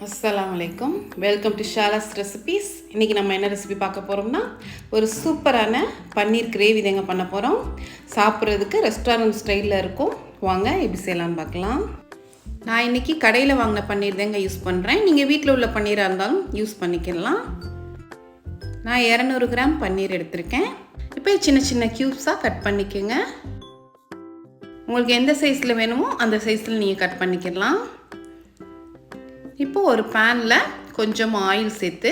அஸ்ஸலாமு அலைக்கும். Welcome to Shala's recipes. இன்றைக்கி நம்ம என்ன ரெசிபி பார்க்க போகிறோம்னா, ஒரு சூப்பரான பன்னீர் கிரேவி தாங்க பண்ண போகிறோம். சாப்பிட்றதுக்கு ரெஸ்டாரண்ட் ஸ்டைலில் இருக்கும். வாங்க எப்படி செய்யலான்னு பார்க்கலாம். நான் இன்றைக்கி கடையில் வாங்கின பன்னீர் தாங்க யூஸ் பண்ணுறேன். நீங்கள் வீட்டில் உள்ள பன்னீராக இருந்தாலும் யூஸ் பண்ணிக்கலாம். நான் 200 கிராம் பன்னீர் எடுத்திருக்கேன். இப்போ சின்ன சின்ன க்யூப்ஸாக கட் பண்ணிக்கோங்க. உங்களுக்கு எந்த சைஸில் வேணுமோ அந்த சைஸில் நீங்கள் கட் பண்ணிக்கலாம். இப்போ ஒரு பேனில் கொஞ்சம் ஆயில் சேர்த்து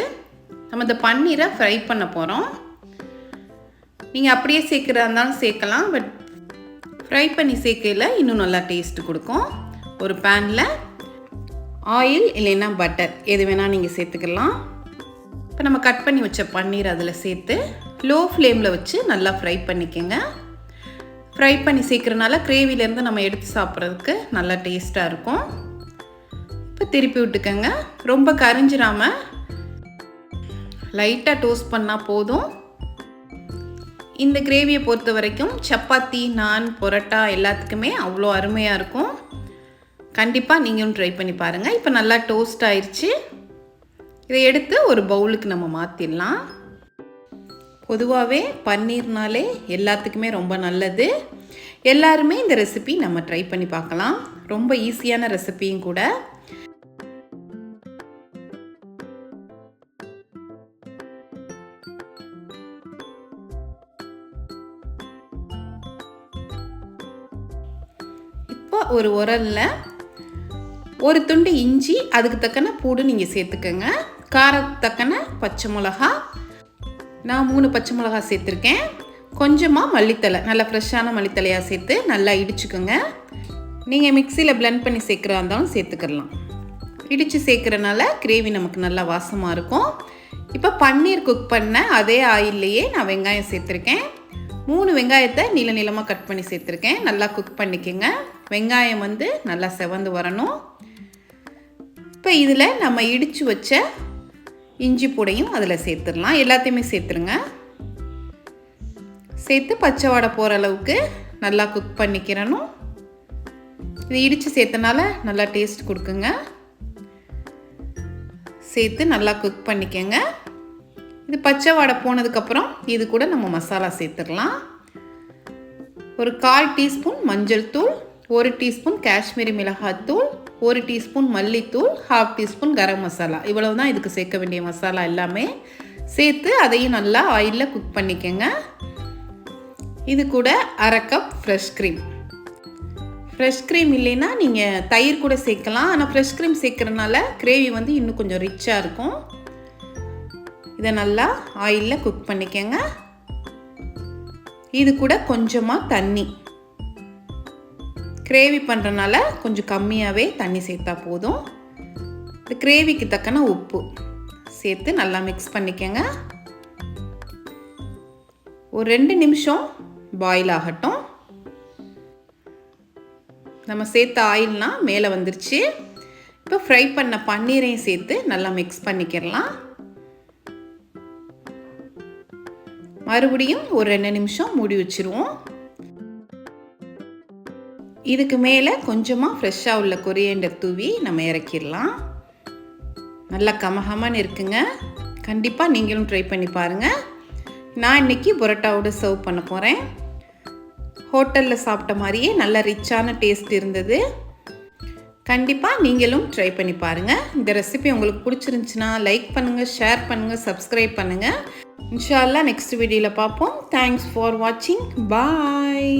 நம்ம இந்த பன்னீரை ஃப்ரை பண்ண போகிறோம். நீங்கள் அப்படியே சேர்க்குறதா இருந்தாலும் சேர்க்கலாம், பட் ஃப்ரை பண்ணி சேர்க்கையில் இன்னும் நல்லா டேஸ்ட்டு கொடுக்கும். ஒரு பேனில் ஆயில் இல்லைன்னா பட்டர் எது வேணால் நீங்கள் சேர்த்துக்கலாம். இப்போ நம்ம கட் பண்ணி வச்ச பன்னீர் அதில் சேர்த்து லோ ஃப்ளேமில் வச்சு நல்லா ஃப்ரை பண்ணிக்கோங்க. ஃப்ரை பண்ணி சேர்க்குறனால கிரேவிலேருந்து நம்ம எடுத்து சாப்பிட்றதுக்கு நல்லா டேஸ்ட்டாக இருக்கும். இப்போ திருப்பி விட்டுக்கோங்க. ரொம்ப கரிஞ்சிடாமல் லைட்டாக டோஸ்ட் பண்ணால் போதும். இந்த கிரேவியை பொறுத்த வரைக்கும் சப்பாத்தி, நான், பரோட்டா எல்லாத்துக்குமே அவ்வளோ அருமையாக இருக்கும். கண்டிப்பாக நீங்களும் ட்ரை பண்ணி பாருங்கள். இப்போ நல்லா டோஸ்ட் ஆயிடுச்சு. இதை எடுத்து ஒரு பவுலுக்கு நம்ம மாற்றிடலாம். பொதுவாகவே பன்னீர்னாலே எல்லாத்துக்குமே ரொம்ப நல்லது. எல்லாருமே இந்த ரெசிபி நம்ம ட்ரை பண்ணி பார்க்கலாம். ரொம்ப ஈஸியான ரெசிபியும் கூட. இப்போ ஒரு உரலில் ஒரு துண்டு இஞ்சி, அதுக்கு தக்கன பூடு நீங்கள் சேர்த்துக்கோங்க. காரத்துக்கு தக்கன பச்சை மிளகா, நான் 3 பச்சை மிளகா சேர்த்துருக்கேன். கொஞ்சமாக மல்லித்தலை, நல்லா ஃப்ரெஷ்ஷான மல்லித்தலையாக சேர்த்து நல்லா இடிச்சுக்கோங்க. நீங்கள் மிக்சியில் பிளெண்ட் பண்ணி சேர்க்குறா இருந்தாலும் சேர்த்துக்கலாம். இடித்து சேர்க்குறனால கிரேவி நமக்கு நல்லா வாசமாக இருக்கும். இப்போ பன்னீர் குக் பண்ண அதே ஆயில்லையே நான் வெங்காயம் சேர்த்துருக்கேன். 3 வெங்காயத்தை நீள நீளமாக கட் பண்ணி சேர்த்துருக்கேன். நல்லா குக் பண்ணிக்கோங்க. வெங்காயம் நல்லா செவந்து வரணும். இப்போ இதில் நம்ம இடித்து வச்ச இஞ்சி பூடையும் அதில் சேர்த்துடலாம். எல்லாத்தையுமே சேர்த்துருங்க. சேர்த்து பச்சை வாடை போகிற அளவுக்கு நல்லா குக் பண்ணிக்கிறணும். இது இடித்து சேர்த்தனால நல்லா டேஸ்ட் கொடுக்குங்க. சேர்த்து நல்லா குக் பண்ணிக்கோங்க. இது பச்சை வாடை போனதுக்கப்புறம் இது கூட நம்ம மசாலா சேர்த்துடலாம். ஒரு 1/4 டீஸ்பூன் மஞ்சள் தூள், 1 டீஸ்பூன் காஷ்மீரி மிளகாத்தூள், 1 டீஸ்பூன் மல்லித்தூள், 1/2 டீஸ்பூன் கரம் மசாலா. இவ்வளவு தான் இதுக்கு சேர்க்க வேண்டிய மசாலா எல்லாமே. சேர்த்து அதையும் நல்லா ஆயிலில் குக் பண்ணிக்கோங்க. இது கூட 1/2 cup fresh cream. Fresh cream இல்லைன்னா நீங்கள் தயிர் கூட சேர்க்கலாம். ஆனால் ஃப்ரெஷ் க்ரீம் சேர்க்குறதுனால கிரேவி இன்னும் கொஞ்சம் ரிச்சாக இருக்கும். இதை நல்லா ஆயிலில் குக் பண்ணிக்கோங்க. இது கூட கொஞ்சமாக தண்ணி, கிரேவி பண்ணுறனால கொஞ்சம் கம்மியாகவே தண்ணி சேர்த்தா போதும். இந்த கிரேவிக்கு தக்கன உப்பு சேர்த்து நல்லா மிக்ஸ் பண்ணிக்கோங்க. ஒரு 2 நிமிஷம் பாயில் ஆகட்டும். நம்ம சேர்த்த ஆயில்னால் மேலே வந்துருச்சு. இப்போ ஃப்ரை பண்ண பன்னீரையும் சேர்த்து நல்லா மிக்ஸ் பண்ணிக்கிறலாம். மறுபடியும் ஒரு 2 நிமிஷம் மூடி வச்சுருவோம். இதுக்கு மேலே கொஞ்சமாக ஃப்ரெஷ்ஷாக உள்ள கொரியாண்டர் தூவி நம்ம இறக்கிடலாம். நல்லா கமகமான்னு இருக்குங்க. கண்டிப்பாக நீங்களும் ட்ரை பண்ணி பாருங்கள். நான் இன்றைக்கி பரோட்டாவோட சர்வ் பண்ண போகிறேன். ஹோட்டலில் சாப்பிட்ட மாதிரியே நல்ல ரிச்சான டேஸ்ட் இருந்தது. கண்டிப்பாக நீங்களும் ட்ரை பண்ணி பாருங்கள். இந்த ரெசிபி உங்களுக்கு பிடிச்சிருந்துச்சுன்னா லைக் பண்ணுங்கள், ஷேர் பண்ணுங்கள், சப்ஸ்கிரைப் பண்ணுங்கள். இன்ஷா அல்லாஹ் நெக்ஸ்ட் வீடியோவில் பார்ப்போம். தேங்க்ஸ் ஃபார் வாட்சிங். பாய்.